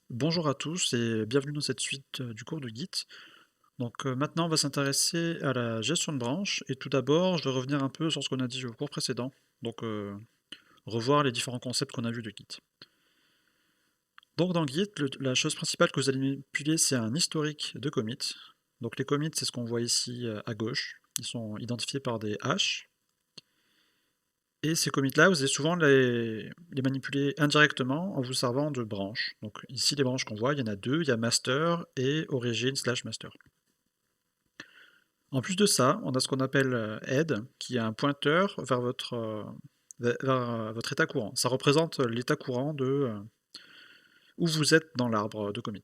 Bonjour à tous et bienvenue dans cette suite du cours de Git. Maintenant on va s'intéresser à la gestion de branches et tout d'abord je vais revenir un peu sur ce qu'on a dit au cours précédent, revoir les différents concepts qu'on a vus de Git. Donc dans Git, la chose principale que vous allez manipuler c'est un historique de commits. Donc les commits c'est ce qu'on voit ici à gauche, ils sont identifiés par des hash. Et ces commits-là, vous allez souvent les manipuler indirectement en vous servant de branches. Donc ici, les branches qu'on voit, il y en a deux, il y a master et origin/master. En plus de ça, on a ce qu'on appelle head, qui est un pointeur vers votre état courant. Ça représente l'état courant de où vous êtes dans l'arbre de commit.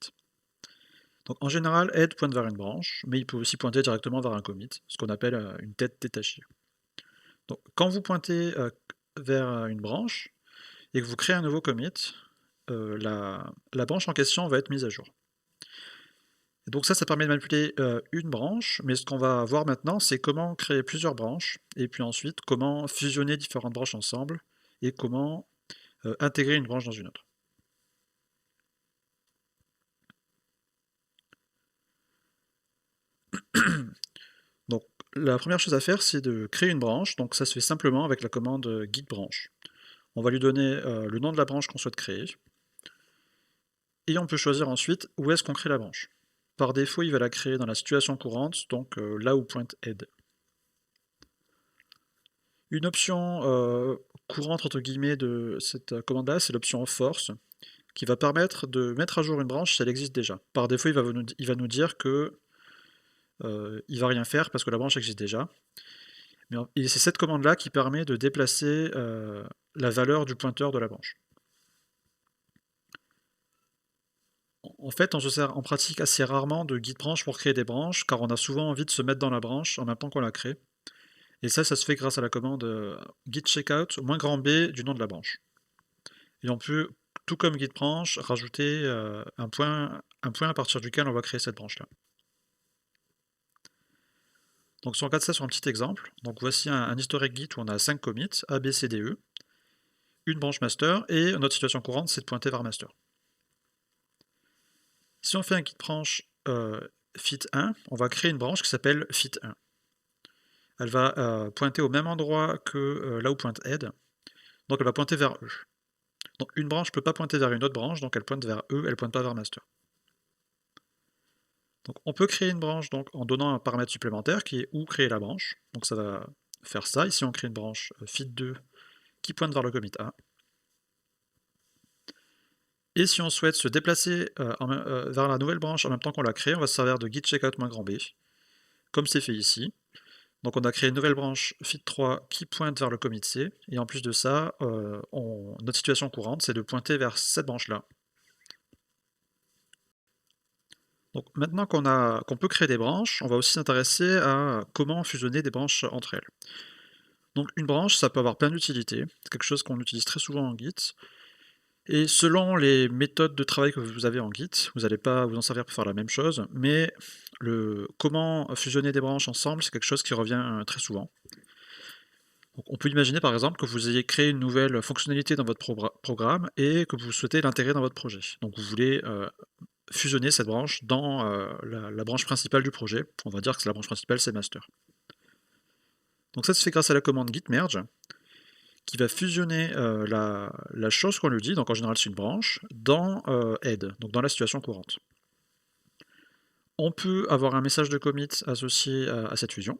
Donc en général, head pointe vers une branche, mais il peut aussi pointer directement vers un commit, ce qu'on appelle une tête détachée. Donc quand vous pointez vers une branche, et que vous créez un nouveau commit, la branche en question va être mise à jour. Et donc ça permet de manipuler une branche, mais ce qu'on va voir maintenant, c'est comment créer plusieurs branches, et puis ensuite comment fusionner différentes branches ensemble, et comment intégrer une branche dans une autre. Donc la première chose à faire, c'est de créer une branche, donc ça se fait simplement avec la commande git branch. On va lui donner le nom de la branche qu'on souhaite créer, et on peut choisir ensuite où est-ce qu'on crée la branche. Par défaut, il va la créer dans la situation courante, donc là où pointe head. Une option courante entre guillemets de cette commande-là, c'est l'option force, qui va permettre de mettre à jour une branche si elle existe déjà. Par défaut, il va nous dire que il va rien faire parce que la branche existe déjà. Et c'est cette commande-là qui permet de déplacer la valeur du pointeur de la branche. En fait, on se sert en pratique assez rarement de git branch pour créer des branches, car on a souvent envie de se mettre dans la branche en même temps qu'on la crée. Et ça se fait grâce à la commande git checkout -b du nom de la branche. Et on peut, tout comme git branch, rajouter un point à partir duquel on va créer cette branche-là. Donc si on regarde ça sur un petit exemple, donc voici un historique Git où on a 5 commits, A, B, C, D, E, une branche master, et notre situation courante c'est de pointer vers master. Si on fait un git branch fit1, on va créer une branche qui s'appelle fit1. Elle va pointer au même endroit que là où pointe head, donc elle va pointer vers E. Donc une branche ne peut pas pointer vers une autre branche, donc elle pointe vers E, elle ne pointe pas vers master. Donc on peut créer une branche donc, en donnant un paramètre supplémentaire qui est où créer la branche. Donc ça va faire ça. Ici on crée une branche fit2 qui pointe vers le commit A. Et si on souhaite se déplacer vers la nouvelle branche en même temps qu'on l'a créée, on va se servir de git checkout-b, comme c'est fait ici. Donc on a créé une nouvelle branche fit3 qui pointe vers le commit C, et en plus de ça, notre situation courante, c'est de pointer vers cette branche-là. Donc maintenant qu'on peut créer des branches, on va aussi s'intéresser à comment fusionner des branches entre elles. Donc une branche, ça peut avoir plein d'utilités, c'est quelque chose qu'on utilise très souvent en Git, et selon les méthodes de travail que vous avez en Git, vous n'allez pas vous en servir pour faire la même chose, mais comment fusionner des branches ensemble, c'est quelque chose qui revient très souvent. Donc on peut imaginer par exemple que vous ayez créé une nouvelle fonctionnalité dans votre programme et que vous souhaitez l'intégrer dans votre projet. Donc vous voulez fusionner cette branche dans la branche principale du projet. On va dire que la branche principale c'est master. Donc ça se fait grâce à la commande git merge qui va fusionner la chose qu'on lui dit, donc en général c'est une branche, dans head, donc dans la situation courante. On peut avoir un message de commit associé à cette fusion.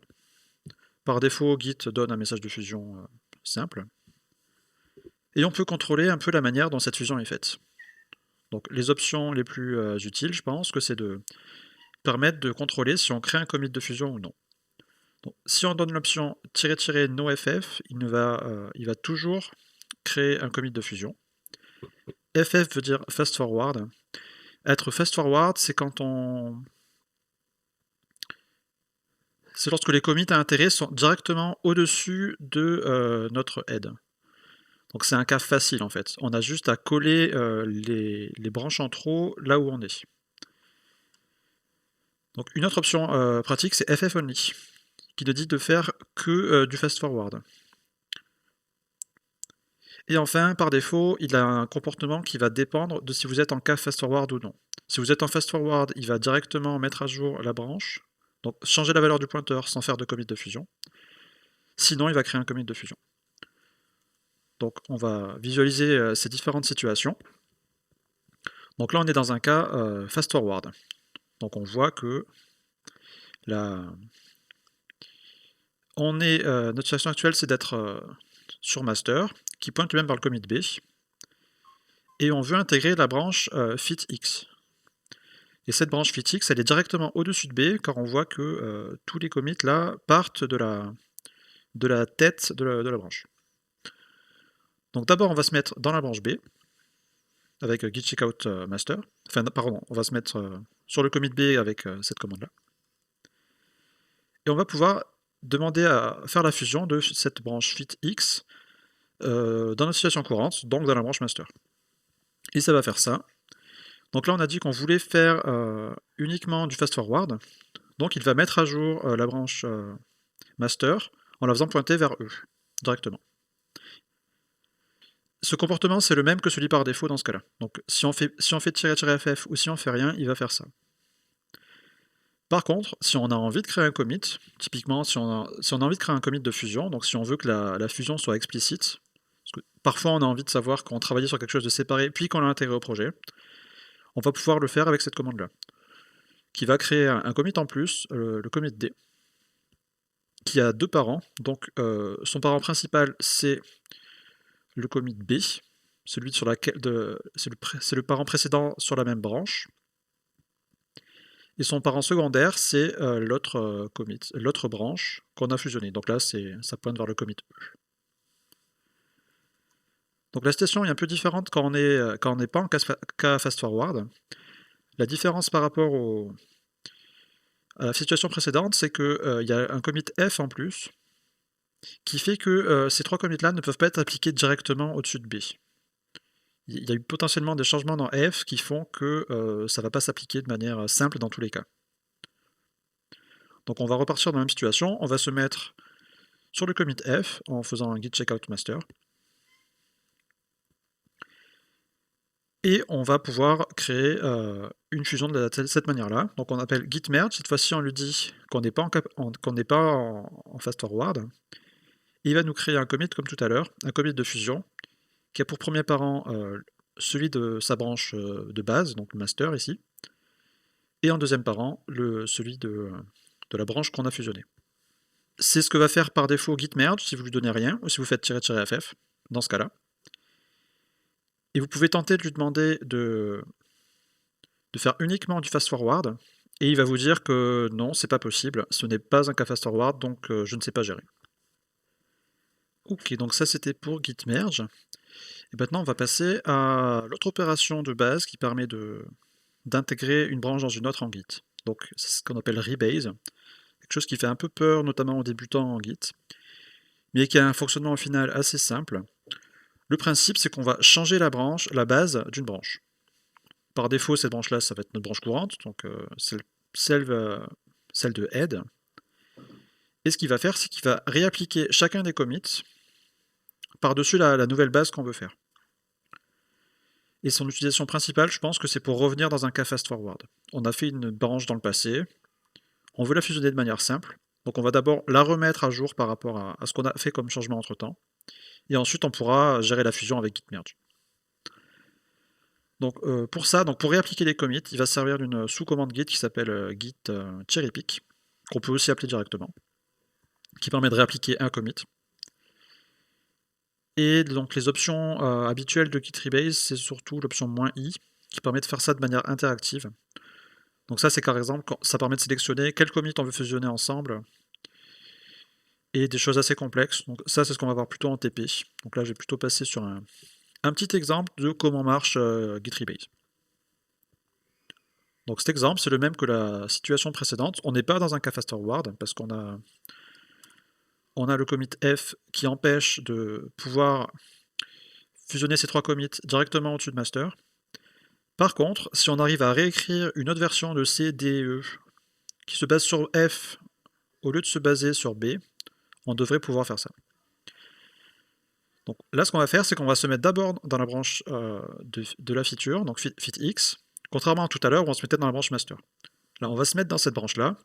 Par défaut, Git donne un message de fusion simple. Et on peut contrôler un peu la manière dont cette fusion est faite. Donc les options les plus utiles, je pense, que c'est de permettre de contrôler si on crée un commit de fusion ou non. Donc, si on donne l'option "-noff", il va toujours créer un commit de fusion. FF veut dire fast forward. Être fast forward, c'est c'est lorsque les commits à intérêt sont directement au-dessus de notre head. Donc c'est un cas facile en fait. On a juste à coller les branches en trop là où on est. Donc une autre option pratique, c'est FF only, qui ne dit de faire que du fast forward. Et enfin, par défaut, il a un comportement qui va dépendre de si vous êtes en cas fast-forward ou non. Si vous êtes en fast-forward, il va directement mettre à jour la branche, donc changer la valeur du pointeur sans faire de commit de fusion. Sinon, il va créer un commit de fusion. Donc on va visualiser ces différentes situations. Donc là, on est dans un cas fast-forward. Donc on voit que notre situation actuelle, c'est d'être sur master, qui pointe lui-même vers le commit B, et on veut intégrer la branche fitX. Et cette branche fitX, elle est directement au-dessus de B, car on voit que tous les commits là partent de la tête de la branche. Donc d'abord, on va se mettre dans la branche B, avec git checkout master. Enfin, pardon, on va se mettre sur le commit B avec cette commande-là. Et on va pouvoir demander à faire la fusion de cette branche fitX dans notre situation courante, donc dans la branche master. Et ça va faire ça. Donc là, on a dit qu'on voulait faire uniquement du fast-forward. Donc il va mettre à jour la branche master en la faisant pointer vers E, directement. Ce comportement, c'est le même que celui par défaut dans ce cas-là. Donc si on fait -ff ou si on fait rien, il va faire ça. Par contre, si on a envie de créer un commit, typiquement si on a envie de créer un commit de fusion, donc si on veut que la fusion soit explicite, parce que parfois on a envie de savoir quand on travaille sur quelque chose de séparé, puis qu'on l'a intégré au projet, on va pouvoir le faire avec cette commande-là, qui va créer un commit en plus, le commit D, qui a deux parents. Donc son parent principal, c'est le commit B, celui sur laquelle c'est le parent précédent sur la même branche. Et son parent secondaire, c'est l'autre commit, l'autre branche qu'on a fusionnée. Donc là, ça pointe vers le commit E. Donc la situation est un peu différente quand on n'est pas en cas fast-forward. La différence par rapport à la situation précédente, c'est qu'il y a un commit F en plus, qui fait que ces trois commits-là ne peuvent pas être appliqués directement au-dessus de B. Il y a eu potentiellement des changements dans F qui font que ça ne va pas s'appliquer de manière simple dans tous les cas. Donc on va repartir dans la même situation, on va se mettre sur le commit F en faisant un git checkout master. Et on va pouvoir créer une fusion de cette manière-là. Donc on appelle git merge, cette fois-ci on lui dit qu'on n'est pas en fast forward. Il va nous créer un commit comme tout à l'heure, un commit de fusion, qui a pour premier parent celui de sa branche de base, donc le master ici, et en deuxième parent, celui de la branche qu'on a fusionnée. C'est ce que va faire par défaut git merge si vous lui donnez rien, ou si vous faites -ff, dans ce cas-là. Et vous pouvez tenter de lui demander de faire uniquement du fast-forward, et il va vous dire que non, c'est pas possible, ce n'est pas un cas fast-forward, donc je ne sais pas gérer. Ok, donc ça c'était pour git merge. Et maintenant on va passer à l'autre opération de base qui permet d'intégrer une branche dans une autre en Git. Donc c'est ce qu'on appelle rebase, quelque chose qui fait un peu peur, notamment aux débutants en Git, mais qui a un fonctionnement au final assez simple. Le principe, c'est qu'on va changer la base d'une branche. Par défaut, cette branche-là, ça va être notre branche courante, donc celle de head. Et ce qu'il va faire, c'est qu'il va réappliquer chacun des commits par-dessus la nouvelle base qu'on veut faire. Et son utilisation principale, je pense que c'est pour revenir dans un cas fast-forward. On a fait une branche dans le passé, on veut la fusionner de manière simple, donc on va d'abord la remettre à jour par rapport à ce qu'on a fait comme changement entre-temps, et ensuite on pourra gérer la fusion avec git merge. Donc pour ça, pour réappliquer les commits, il va se servir d'une sous-commande git qui s'appelle git cherrypick, qu'on peut aussi appeler directement, qui permet de réappliquer un commit. Et donc les options habituelles de git rebase, c'est surtout l'option -i, qui permet de faire ça de manière interactive. Donc ça, c'est par exemple, ça permet de sélectionner quel commit on veut fusionner ensemble, et des choses assez complexes. Donc ça, c'est ce qu'on va voir plutôt en TP. Donc là, je vais plutôt passer sur un petit exemple de comment marche git rebase. Donc cet exemple, c'est le même que la situation précédente. On n'est pas dans un cas fast-forward, parce qu'on a le commit F qui empêche de pouvoir fusionner ces trois commits directement au-dessus de master. Par contre, si on arrive à réécrire une autre version de CDE qui se base sur F au lieu de se baser sur B, on devrait pouvoir faire ça. Donc là, ce qu'on va faire, c'est qu'on va se mettre d'abord dans la branche de la feature, donc fitX, contrairement à tout à l'heure où on se mettait dans la branche master. Là, on va se mettre dans cette branche-là,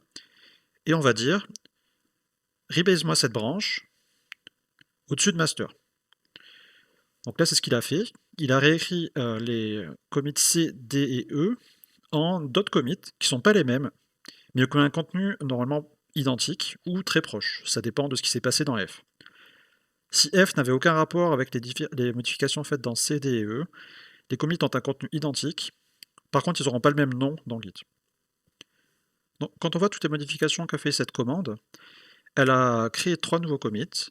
et on va dire rebase-moi cette branche au-dessus de master. Donc là, c'est ce qu'il a fait. Il a réécrit les commits C, D et E en d'autres commits qui ne sont pas les mêmes, mais qui ont un contenu normalement identique ou très proche. Ça dépend de ce qui s'est passé dans F. Si F n'avait aucun rapport avec les modifications faites dans C, D et E, les commits ont un contenu identique. Par contre, ils n'auront pas le même nom dans Git. Donc, quand on voit toutes les modifications qu'a fait cette commande, elle a créé 3 nouveaux commits.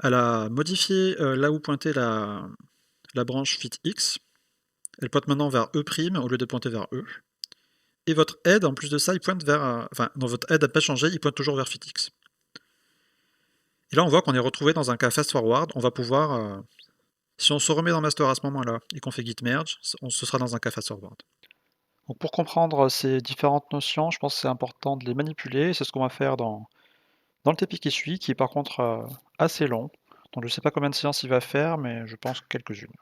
Elle a modifié là où pointait la branche fitX. Elle pointe maintenant vers E' au lieu de pointer vers E. Et votre head, en plus de ça, il pointe vers... Enfin, non, votre head n'a pas changé, il pointe toujours vers fitX. Et là, on voit qu'on est retrouvé dans un cas fast forward. On va pouvoir... si on se remet dans master à ce moment-là et qu'on fait git merge, ce sera dans un cas fast forward. Donc pour comprendre ces différentes notions, je pense que c'est important de les manipuler. C'est ce qu'on va faire dans le TP qui suit, qui est par contre assez long. Donc je ne sais pas combien de séances il va faire, mais je pense quelques-unes.